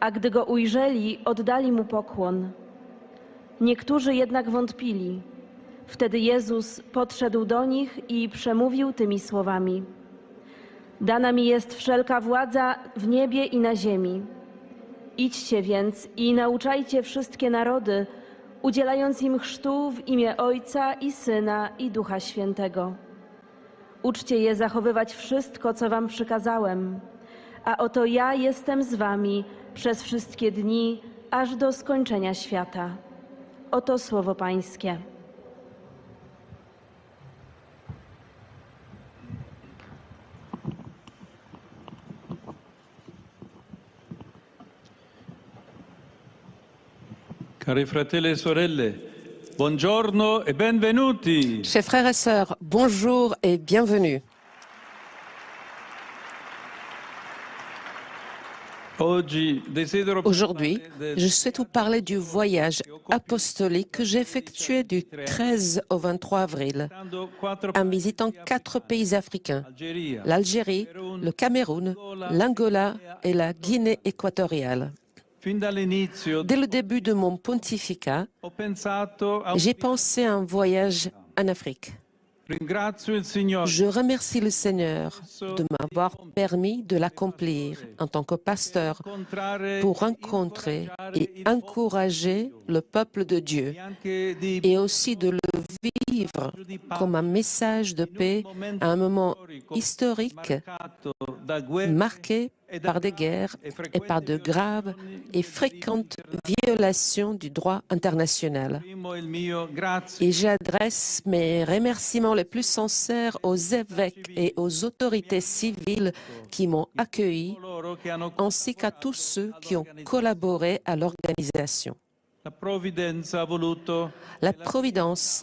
a gdy go ujrzeli, oddali mu pokłon. Niektórzy jednak wątpili. Wtedy Jezus podszedł do nich i przemówił tymi słowami: Dana mi jest wszelka władza w niebie i na ziemi. Idźcie więc i nauczajcie wszystkie narody, udzielając im chrztu w imię Ojca i Syna i Ducha Świętego. Uczcie je zachowywać wszystko, co wam przykazałem, a oto ja jestem z wami przez wszystkie dni, aż do skończenia świata. Oto słowo Pańskie. Cari fratelli e sorelle, buongiorno e benvenuti. Chers frères et sœurs, bonjour et bienvenue. Aujourd'hui, je souhaite vous parler du voyage apostolique que j'ai effectué du 13 au 23 avril en visitant 4 pays africains, l'Algérie, le Cameroun, l'Angola et la Guinée équatoriale. Dès le début de mon pontificat, j'ai pensé à un voyage en Afrique. Je remercie le Seigneur de m'avoir permis de l'accomplir en tant que pasteur pour rencontrer et encourager le peuple de Dieu et aussi de le vivre comme un message de paix à un moment historique marqué par des guerres et par de graves et fréquentes violations du droit international. Et j'adresse mes remerciements les plus sincères aux évêques et aux autorités civiles qui m'ont accueilli, ainsi qu'à tous ceux qui ont collaboré à l'organisation. La Providence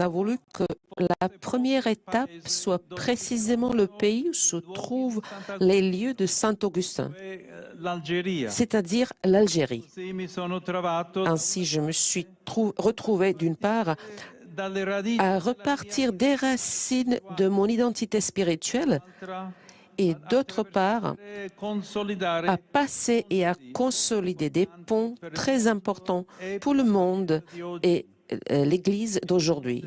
a voulu que la première étape soit précisément le pays où se trouvent les lieux de Saint-Augustin, c'est-à-dire l'Algérie. Ainsi, je me suis retrouvé d'une part à repartir des racines de mon identité spirituelle et d'autre part à passer et à consolider des ponts très importants pour le monde et l'Église d'aujourd'hui.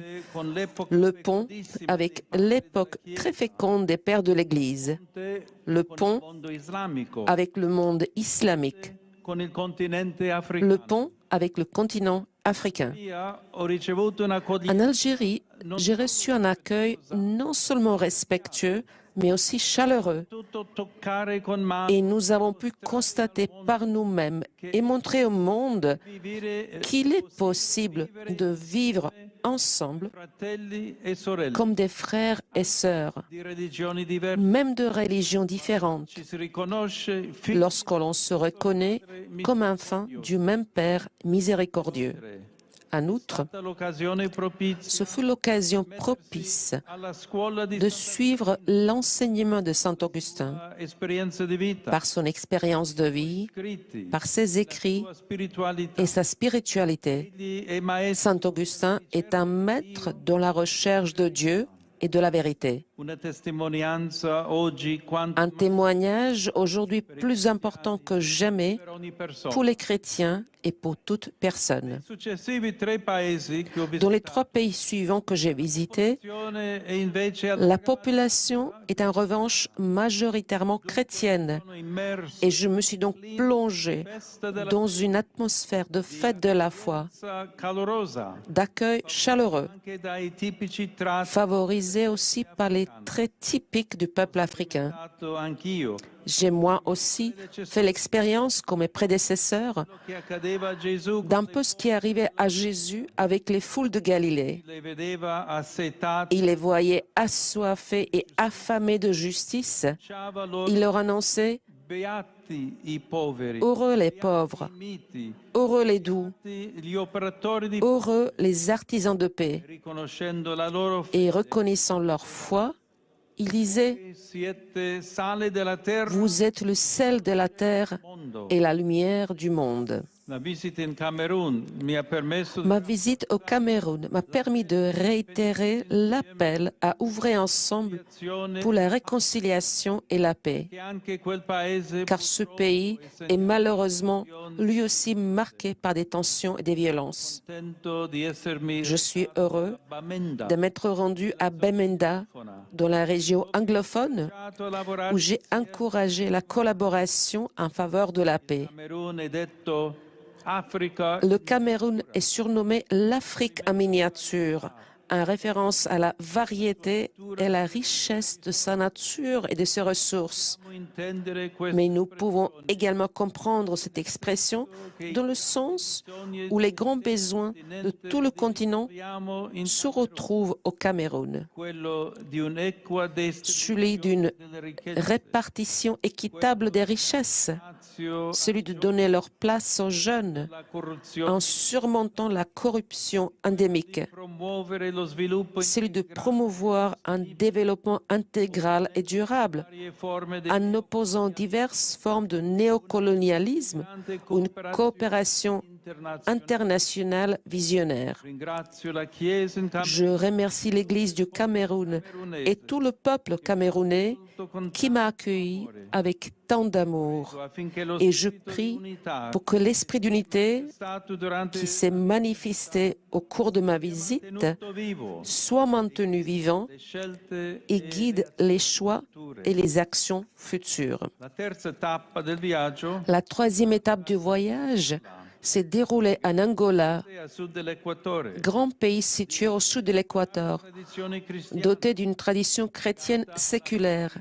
Le pont avec l'époque très féconde des pères de l'Église, le pont avec le monde islamique, le pont avec le continent africain. En Algérie, j'ai reçu un accueil non seulement respectueux, mais aussi chaleureux. Et nous avons pu constater par nous-mêmes et montrer au monde qu'il est possible de vivre ensemble comme des frères et sœurs, même de religions différentes, lorsque l'on se reconnaît comme enfant du même Père miséricordieux. En outre, ce fut l'occasion propice de suivre l'enseignement de Saint Augustin par son expérience de vie, par ses écrits et sa spiritualité. Saint Augustin est un maître dans la recherche de Dieu et de la vérité. Un témoignage aujourd'hui plus important que jamais pour les chrétiens et pour toute personne. Dans les 3 pays suivants que j'ai visités, la population est en revanche majoritairement chrétienne et je me suis donc plongé dans une atmosphère de fête de la foi, d'accueil chaleureux, favorisé aussi par les traits typiques du peuple africain. J'ai moi aussi fait l'expérience, comme mes prédécesseurs, d'un peu ce qui arrivait à Jésus avec les foules de Galilée. Il les voyait assoiffés et affamés de justice. Il leur annonçait « Heureux les pauvres, heureux les doux, heureux les artisans de paix. » Et reconnaissant leur foi, il disait « Vous êtes le sel de la terre et la lumière du monde. La visita in Cameroun mi ha permesso Ma visite au Cameroun m'a permis de réitérer l'appel à ouvrir ensemble pour la réconciliation et la paix, che anche quel paese car ce pays est malheureusement lui aussi marqué par des tensions et des violences. contento di essermi Je suis heureux Bamenda de m'être rendu à Bamenda, dans la région anglophone, a lavorare où j'ai encouragé la collaboration en faveur de la paix. Camerun è detto Africa Le Cameroun est surnommé l'Afrique en miniature, en référence à la variété et la richesse de sa nature et de ses ressources. intendere questo Mais nous pouvons également comprendre cette expression dans le sens où les grands besoins de tout le continent abbiamo in se retrouvent au Cameroun. quello di un'equa Celui d'une delle ricchezze répartition équitable des richesses, celui de donner leur place aux jeunes la corruzione en surmontant la corruption endémique, promuovere lo sviluppo celui de promouvoir un développement intégral et durable varie forme di en opposant diverses formes de néocolonialisme ou une coopération internationale visionnaire. Ringrazio la Chiesa in Je remercie l'Église du Cameroun et tout le peuple camerounais qui m'a accueilli avec tant d'amour. affinché lo Et je spirito di prie unità pour que l'esprit d'unité stato durante qui s'est manifesté au cours de ma visite tenuto vivo soit maintenu vivant le scelte et guide les choix et les actions futures. la terza tappa del viaggio La troisième étape du voyage s'est déroulée en Angola, è a sud dell'equatore grand pays situé au sud de l'Équateur, tradizione cristiana doté d'une tradition chrétienne séculaire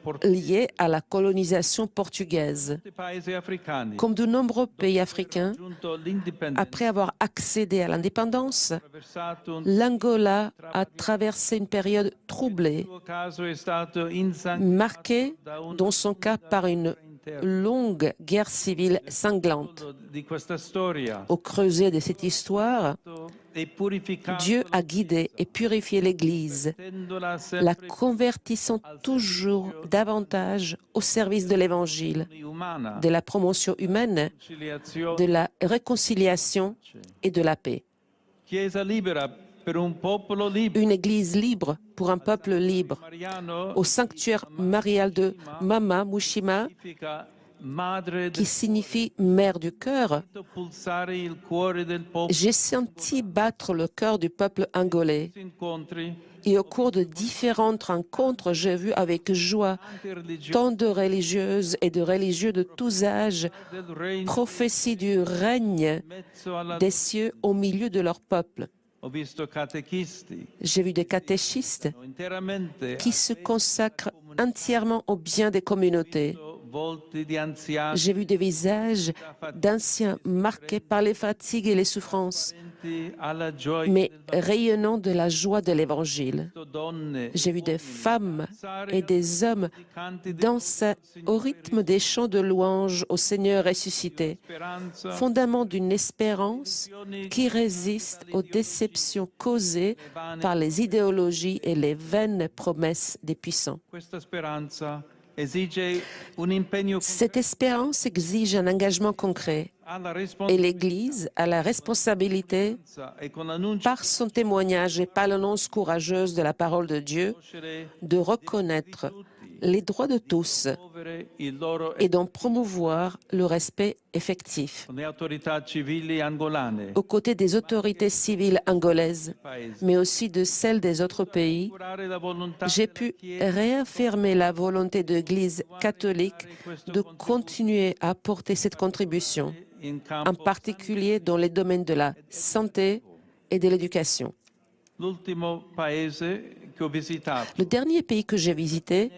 portata liée à la colonisation portugaise. dai paesi africani Comme de nombreux pays africains, giunto l'indipendenza après avoir accédé à l'indépendance, attraversato un l'Angola a traversé une période troublée, suo caso è stato insanguinato marquée dans son cas par une longue guerre civile sanglante. di questa storia Au creuset de cette histoire, e purificato Dieu a guidé et purifié l'Église, tendola la sempre convertissant toujours davantage au service de l'Évangile, umana de la promotion humaine, conciliazione de la réconciliation et de la paix. Chiesa libera per un popolo libero Une Église libre pour un peuple libre. Mariano Au sanctuaire marial de Mama Mushima, significa madre qui signifie mère du cœur, del pulsare il cuore del popolo j'ai senti battre le cœur du peuple angolais. incontri Et au cours de différentes rencontres, j'ai vu avec joie anche religiosi tant de religieuses et de religieux de tous âges del regno prophétie du règne mezzo alla des cieux au milieu de leur peuple. ho visto catechisti J'ai vu des catéchistes interamente qui se consacrent entièrement au bien des communautés. volti di anziani J'ai vu des visages d'anciens marqués par les fatigues et les souffrances, alla gioia mais rayonnant de la joie de l'Évangile. donne J'ai vu des femmes et des hommes danser au rythme des chants de louange au Seigneur ressuscité, speranza fondament d'une espérance qui résiste aux déceptions causées par les idéologies et les vaines promesses des puissants. questa speranza esige un impegno Cette espérance exige un engagement concret alla et l'Église a la responsabilité, respondenza e con l'annuncio par son témoignage et par l'annonce courageuse de la parole de Dieu, de reconnaître les droits de tous promuovere il loro et d'en promouvoir le respect effectif. con le autorità civili angolane Aux côtés des autorités civiles angolaises, mais aussi de celles des autres pays, curare la volontà j'ai pu réaffirmer la volonté de l'Église catholique de continuer à apporter cette contribution, in en campo particulier dans les domaines de la santé et de l'éducation. l'ultimo paese che ho visitato Le dernier pays que j'ai visité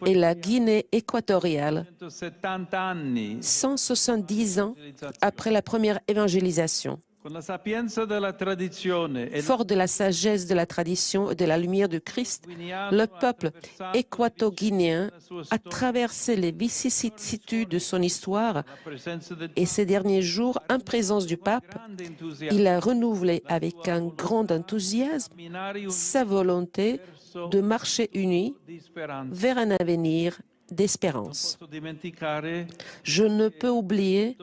est la Guinée équatoriale, 170 anni 170 ans après la première évangélisation. con la sapienza della tradizione e Fort de la sagesse de la tradition et de la lumière du Christ, le peuple équato-guinéen a traversé les vicissitudes de son histoire la presenza del et ces derniers jours, en présence du pape, grande entusiasmo il a renouvelé avec un grand enthousiasme camminare un sa volonté de marcher uni di speranza vers un avenir d'espérance. posso dimenticare Je ne peux oublier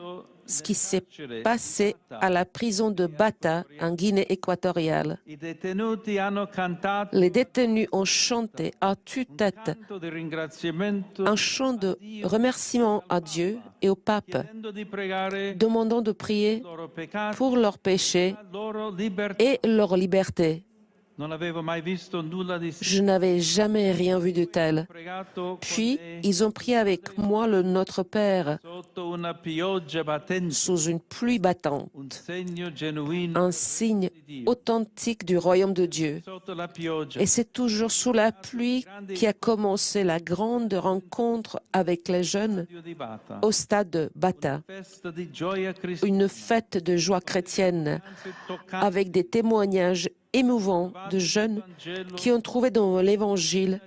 ce qui s'est passé à la prison de Bata, en Guinée équatoriale. i detenuti hanno cantato Les détenus ont chanté à tue-tête canto di ringraziamento un chant de remerciement à Dieu et au pape, chiedendo di pregare demandant de prier i loro peccati, pour leurs péchés la loro libertà. et leur liberté. Non avevo mai visto nulla di Je n'avais jamais rien vu de tel. pregato Puis, con me ils ont prié avec moi le Notre Père sotto una pioggia battente, sous une pluie battante, un segno genuino un signe di Dio. authentique du royaume de Dieu. Sotto la pioggia Et c'est toujours sous la pluie qu'a commencé la grande rencontre avec les jeunes Dio di Bata, au stade de Bata, festa di gioia cristiana, une fête de joie chrétienne toccante avec des témoignages émouvants de jeunes qui ont trouvé dans l'Évangile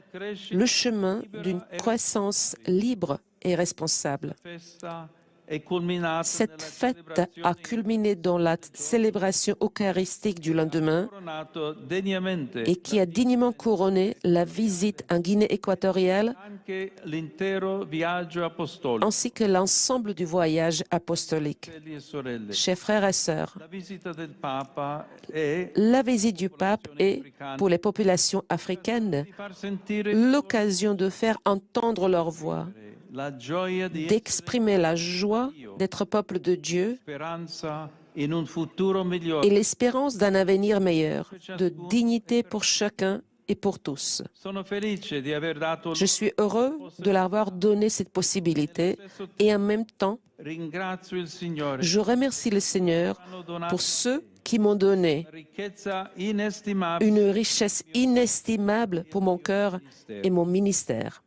le chemin d'une croissance libre et responsable. festa è culminata Cette nella fête celebrazione a culminé dans la célébration eucharistique du lendemain coronato degnamente et qui a dignement couronné la visite en Guinée équatoriale anche l'intero viaggio apostolico. ainsi que l'ensemble du voyage apostolique. Fratelli e sorelle, Chers frères et sœurs, la visita del Papa è la visite du pape est, pour les populations africaines, di far sentire l'occasion de faire entendre leur voix, la gioia di essere d'exprimer la joie d'être peuple de Dieu speranza in un futuro migliore. et l'espérance d'un avenir meilleur, de dignité pour chacun et pour tous. Sono felice di aver dato Je suis heureux de leur avoir donné cette possibilité et en même temps, ringrazio il Signore je remercie le Seigneur hanno donato pour ceux qui m'ont donné una ricchezza inestimabile une richesse inestimable pour mon cœur et mon ministère.